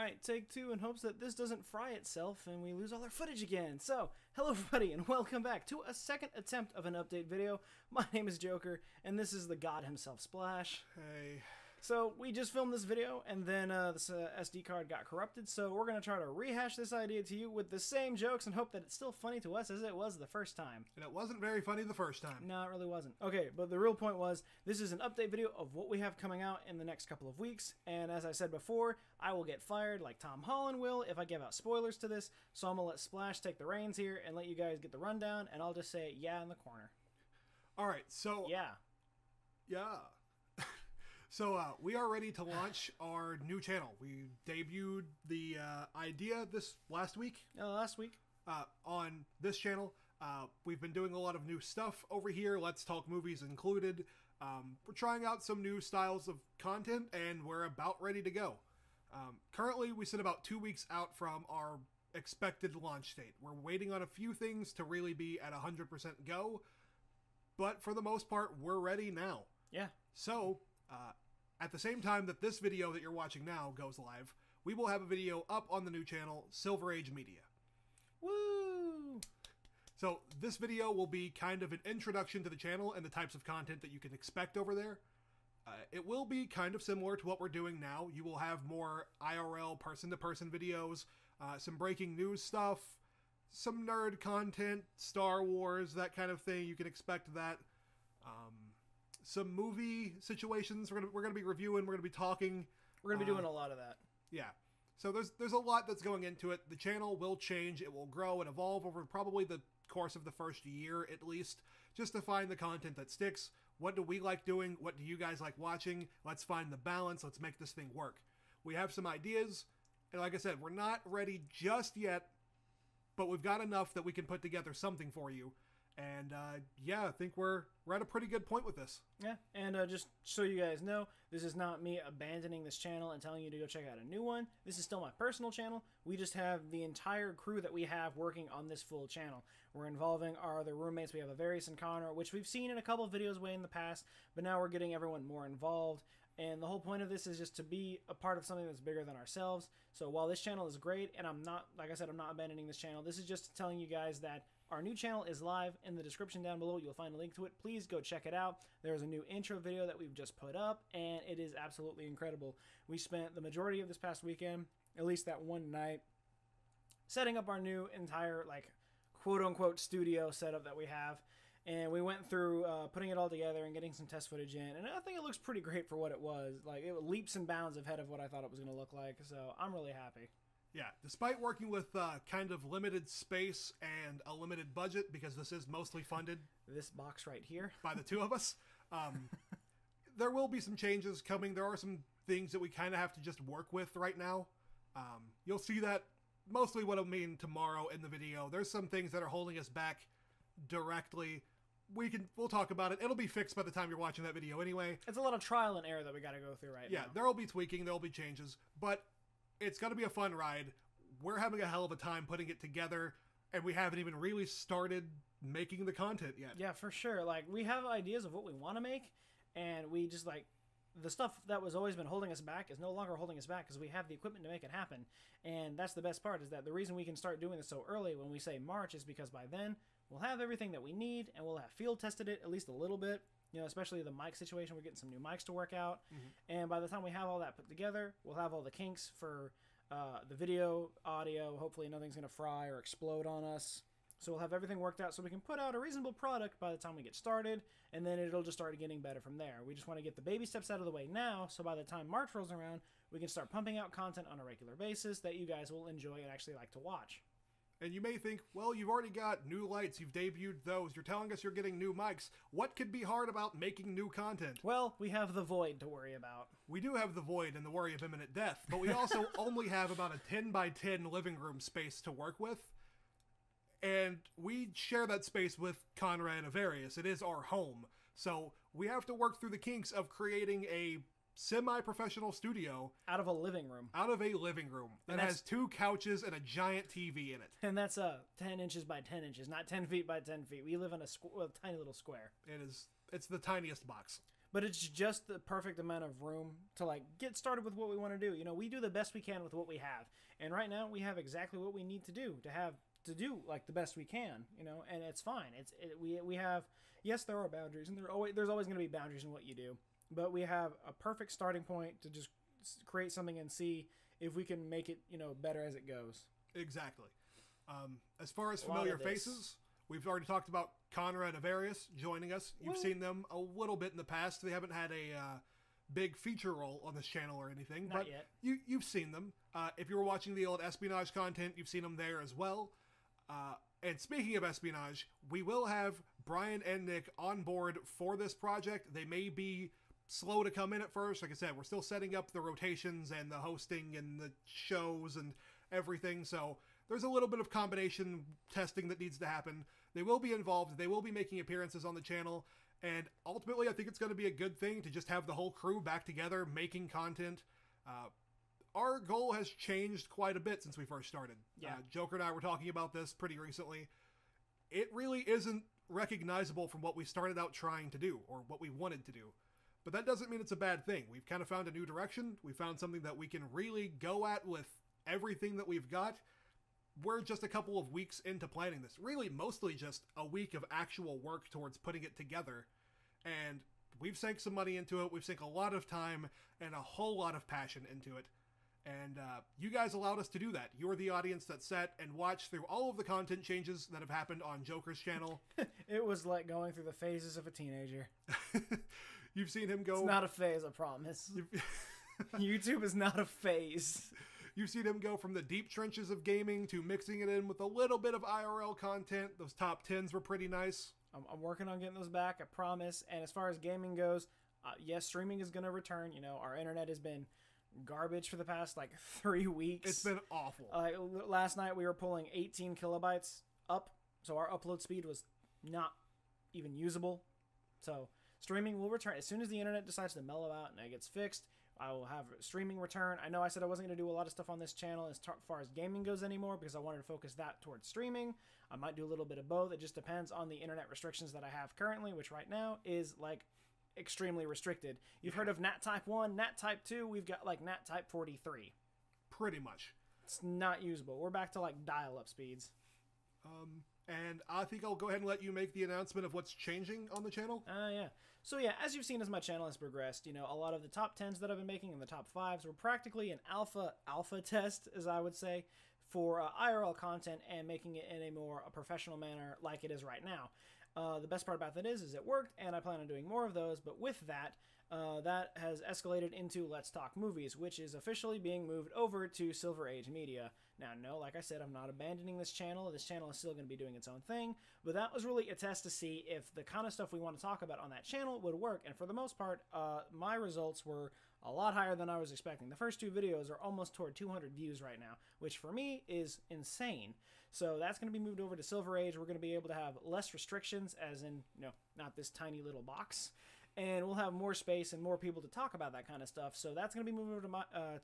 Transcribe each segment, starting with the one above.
Alright, take two in hopes that this doesn't fry itself and we lose all our footage again. So, hello everybody and welcome back to a second attempt of an update video. My name is Joker and this is the god himself, Splash. Hey. So, we just filmed this video and then this SD card got corrupted, so we're going to try to rehash this idea to you with the same jokes and hope that it's still funny to us as it was the first time. And it wasn't very funny the first time. No, it really wasn't. Okay, but the real point was, this is an update video of what we have coming out in the next couple of weeks, and as I said before, I will get fired like Tom Holland will if I give out spoilers to this, so I'm going to let Splash take the reins here and let you guys get the rundown, and I'll just say yeah in the corner. Alright, so... Yeah. Yeah. So, we are ready to launch our new channel. We debuted the idea this last week. Last week. On this channel. We've been doing a lot of new stuff over here, Let's Talk Movies included. We're trying out some new styles of content, and we're about ready to go. Currently, we sit about 2 weeks out from our expected launch date. We're waiting on a few things to really be at 100% go, but for the most part, we're ready now. Yeah. So... at the same time that this video that you're watching now goes live, we will have a video up on the new channel, Silver Age Media. Woo! So this video will be kind of an introduction to the channel and the types of content that you can expect over there. It will be kind of similar to what we're doing now. You will have more IRL person-to-person videos, some breaking news stuff, some nerd content, Star Wars, that kind of thing. You can expect that. Some movie situations we're gonna be reviewing. We're gonna be talking. We're gonna be doing a lot of that. Yeah. So there's a lot that's going into it. The channel will change. It will grow and evolve over probably the course of the first year at least, just to find the content that sticks. What do we like doing? What do you guys like watching? Let's find the balance. Let's make this thing work. We have some ideas, and like I said, we're not ready just yet, but we've got enough that we can put together something for you. And, yeah, I think we're at a pretty good point with this. Yeah, and just so you guys know, this is not me abandoning this channel and telling you to go check out a new one. This is still my personal channel. We just have the entire crew that we have working on this full channel. We're involving our other roommates. We have Avarius and Connor, which we've seen in a couple of videos way in the past, but now we're getting everyone more involved. And the whole point of this is just to be a part of something that's bigger than ourselves. So while this channel is great, and I'm not, like I said, I'm not abandoning this channel, this is just telling you guys that our new channel is live. In the description down below, you'll find a link to it. Please go check it out. There's a new intro video that we've just put up, and it is absolutely incredible. We spent the majority of this past weekend, at least that one night, setting up our new entire, like, quote-unquote studio setup that we have. And we went through putting it all together and getting some test footage in. And I think it looks pretty great for what it was. Like, it leaps and bounds ahead of what I thought it was going to look like. So I'm really happy. Yeah, despite working with kind of limited space and a limited budget, because this is mostly funded... this box right here. ...by the two of us, there will be some changes coming. There are some things that we kind of have to just work with right now. You'll see that mostly what I mean tomorrow in the video. There's some things that are holding us back directly. We'll talk about it. It'll be fixed by the time you're watching that video anyway. It's a lot of trial and error that we got to go through right now. Yeah, there'll be tweaking, there'll be changes, but it's going to be a fun ride. We're having a hell of a time putting it together, and we haven't even really started making the content yet. Yeah, for sure. Like, we have ideas of what we want to make, and we just, like, the stuff that was always been holding us back is no longer holding us back because we have the equipment to make it happen. And that's the best part, is that the reason we can start doing this so early when we say March is because by then we'll have everything that we need, and we'll have field tested it at least a little bit. You know, especially the mic situation, we're getting some new mics to work out. And by the time we have all that put together, we'll have all the kinks for the video, audio. Hopefully nothing's going to fry or explode on us. So we'll have everything worked out so we can put out a reasonable product by the time we get started, and then it'll just start getting better from there. We just want to get the baby steps out of the way now, so by the time March rolls around, we can start pumping out content on a regular basis that you guys will enjoy and actually like to watch. And you may think, well, you've already got new lights, you've debuted those, you're telling us you're getting new mics. What could be hard about making new content? Well, we have the void to worry about. We do have the void and the worry of imminent death, but we also only have about a 10 by 10 living room space to work with. And we share that space with Conrad and Avarius. It is our home. So we have to work through the kinks of creating a semi-professional studio out of a living room. Out of a living room that has 2 couches and a giant TV in it. And that's 10 inches by 10 inches, not 10 feet by 10 feet. We live in a tiny little square. It's the tiniest box. but it's just the perfect amount of room to like get started with what we want to do. You know, we do the best we can with what we have, and right now we have exactly what we need to do to do like the best we can. You know, and it's fine. We have, yes, there are boundaries, and there's always going to be boundaries in what you do, but we have a perfect starting point to just create something and see if we can make it, you know, better as it goes. Exactly. As far as familiar faces, we've already talked about Conrad and Avarius joining us. You've seen them a little bit in the past. They haven't had a big feature role on this channel or anything, Not but yet. You've seen them. If you were watching the old espionage content, you've seen them there as well. And speaking of espionage, we will have Brian and Nick on board for this project. They may be slow to come in at first. Like I said, we're still setting up the rotations and the hosting and the shows and everything, so there's a little bit of combination testing that needs to happen. They will be involved. They will be making appearances on the channel, and ultimately I think it's going to be a good thing to just have the whole crew back together making content. Our goal has changed quite a bit since we first started. Yeah. Joker and I were talking about this pretty recently. It really isn't recognizable from what we started out trying to do or what we wanted to do. But that doesn't mean it's a bad thing. We've kind of found a new direction. We found something that we can really go at with everything that we've got. We're just a couple of weeks into planning this. Really, mostly just a week of actual work towards putting it together. And we've sank some money into it. We've sank a lot of time and a whole lot of passion into it. And you guys allowed us to do that. You're the audience that sat and watched through all of the content changes that have happened on Joker's channel. It was like going through the phases of a teenager. You've seen him go... It's not a phase, I promise. YouTube is not a phase. You've seen him go from the deep trenches of gaming to mixing it in with a little bit of IRL content. Those top 10s were pretty nice. I'm working on getting those back, I promise. And as far as gaming goes, yes, streaming is going to return. You know, our internet has been garbage for the past, like, 3 weeks. It's been awful. Last night we were pulling 18 kilobytes up, so our upload speed was not even usable. So streaming will return. As soon as the internet decides to mellow out and it gets fixed, I will have streaming return. I know I said I wasn't going to do a lot of stuff on this channel as far as gaming goes anymore because I wanted to focus that towards streaming. I might do a little bit of both. It just depends on the internet restrictions that I have currently, which right now is like extremely restricted. You've heard of NAT Type 1, NAT Type 2. We've got like NAT Type 43. Pretty much. It's not usable. We're back to like dial-up speeds. And I think I'll go ahead and let you make the announcement of what's changing on the channel. Yeah. So yeah, as you've seen as my channel has progressed, you know, a lot of the top 10s that I've been making and the top 5s were practically an alpha test, as I would say, for IRL content and making it in a more professional manner like it is right now. The best part about that is it worked, and I plan on doing more of those, but with that, that has escalated into Let's Talk Movies, which is officially being moved over to Silver Age Media. Now, no, like I said, I'm not abandoning this channel. This channel is still going to be doing its own thing, but that was really a test to see if the kind of stuff we want to talk about on that channel would work, and for the most part, my results were a lot higher than I was expecting. The first 2 videos are almost toward 200 views right now, which for me is insane. So that's going to be moved over to Silver Age. We're going to be able to have less restrictions, as in, you know, not this tiny little box. And we'll have more space and more people to talk about that kind of stuff. So that's going to be moved over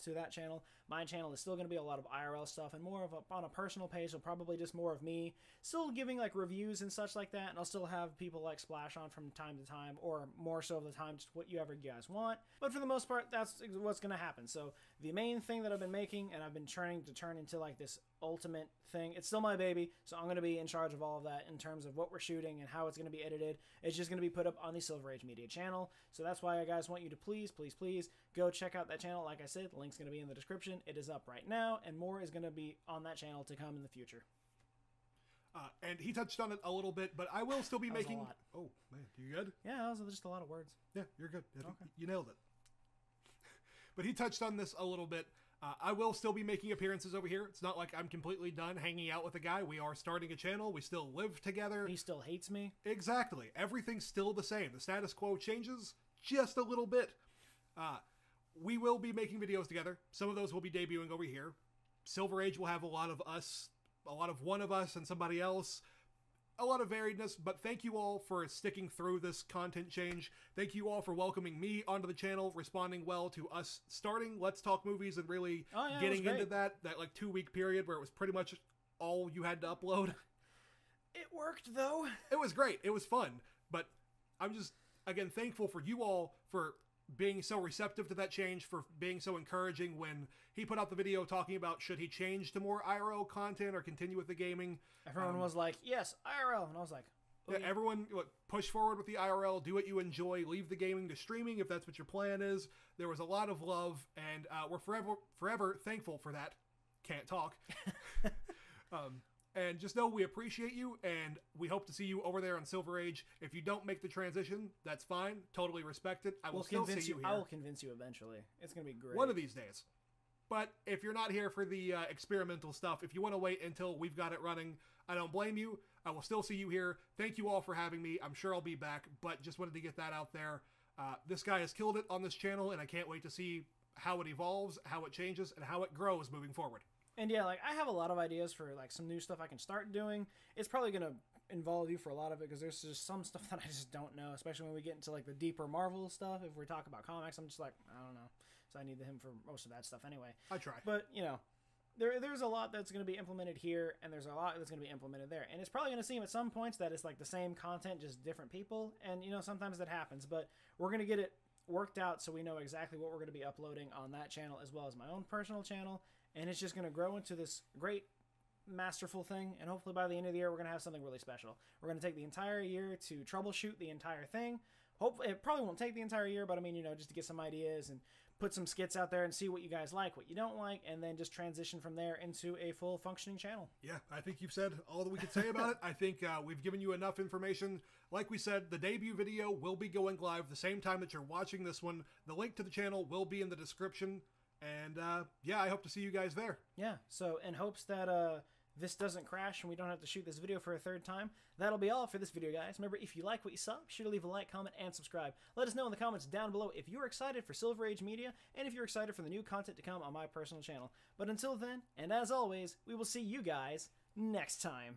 to that channel. My channel is still going to be a lot of IRL stuff and more of on a personal page, so probably just more of me. Still giving like reviews and such like that, and I'll still have people like splash on from time to time, or more so of the time, just whatever you guys want. But for the most part, that's what's going to happen. So the main thing that I've been making, and I've been trying to turn into like this ultimate thing, it's still my baby, so I'm going to be in charge of all of that in terms of what we're shooting and how it's going to be edited. It's just going to be put up on the Silver Age Media channel. So that's why I guys want you to please go check out that channel. Like I said, the link's going to be in the description. It is up right now, and more is going to be on that channel to come in the future. And he touched on it a little bit, but I will still be making... Oh, man, you good? Yeah, those are just a lot of words. Yeah, you're good. Okay. You nailed it. But he touched on this a little bit. I will still be making appearances over here. It's not like I'm completely done hanging out with a guy. We are starting a channel. We still live together. He still hates me. Exactly. Everything's still the same. The status quo changes just a little bit. We will be making videos together. Some of those will be debuting over here. Silver Age will have a lot of us, a lot of one of us and somebody else. A lot of variedness, but thank you all for sticking through this content change. Thank you all for welcoming me onto the channel, responding well to us starting Let's Talk Movies and really getting into that like 2-week period where it was pretty much all you had to upload. It worked, though. It was great. It was fun, but again, thankful for you all for being so receptive to that change, for being so encouraging when he put out the video talking about should he change to more IRL content or continue with the gaming. Everyone was like, yes, IRL. And I was like, yeah, everyone push forward with the IRL, do what you enjoy, leave the gaming to streaming if that's what your plan is. There was a lot of love, and we're forever thankful for that. Can't talk. And just know we appreciate you, and we hope to see you over there on Silver Age. If you don't make the transition, that's fine. Totally respect it. I will still see you here. I will convince you eventually. It's going to be great. One of these days. But if you're not here for the experimental stuff, if you want to wait until we've got it running, I don't blame you. I will still see you here. Thank you all for having me. I'm sure I'll be back, but just wanted to get that out there. This guy has killed it on this channel, and I can't wait to see how it evolves, how it changes, and how it grows moving forward. And yeah, like, I have a lot of ideas for, like, some new stuff I can start doing. It's probably going to involve you for a lot of it, because there's just some stuff that I just don't know, especially when we get into, like, the deeper Marvel stuff. If we're talking about comics, I'm just like, I don't know. So I need him for most of that stuff anyway. I try. But, you know, there's a lot that's going to be implemented here, and there's a lot that's going to be implemented there. And it's probably going to seem at some points that it's, like, the same content, just different people. And, you know, sometimes that happens. But we're going to get it worked out so we know exactly what we're going to be uploading on that channel as well as my own personal channel. And it's just going to grow into this great, masterful thing. And hopefully by the end of the year, we're going to have something really special. We're going to take the entire year to troubleshoot the entire thing. Hopefully, it probably won't take the entire year, but I mean, you know, just to get some ideas and put some skits out there and see what you guys like, what you don't like, and then just transition from there into a full functioning channel. Yeah, I think you've said all that we could say about it. I think we've given you enough information. Like we said, the debut video will be going live the same time that you're watching this one. The link to the channel will be in the description. And, yeah, I hope to see you guys there. Yeah, so in hopes that this doesn't crash and we don't have to shoot this video for a third time, that'll be all for this video, guys. Remember, if you like what you saw, be sure to leave a like, comment, and subscribe. Let us know in the comments down below if you're excited for Silver Age Media and if you're excited for the new content to come on my personal channel. But until then, and as always, we will see you guys next time.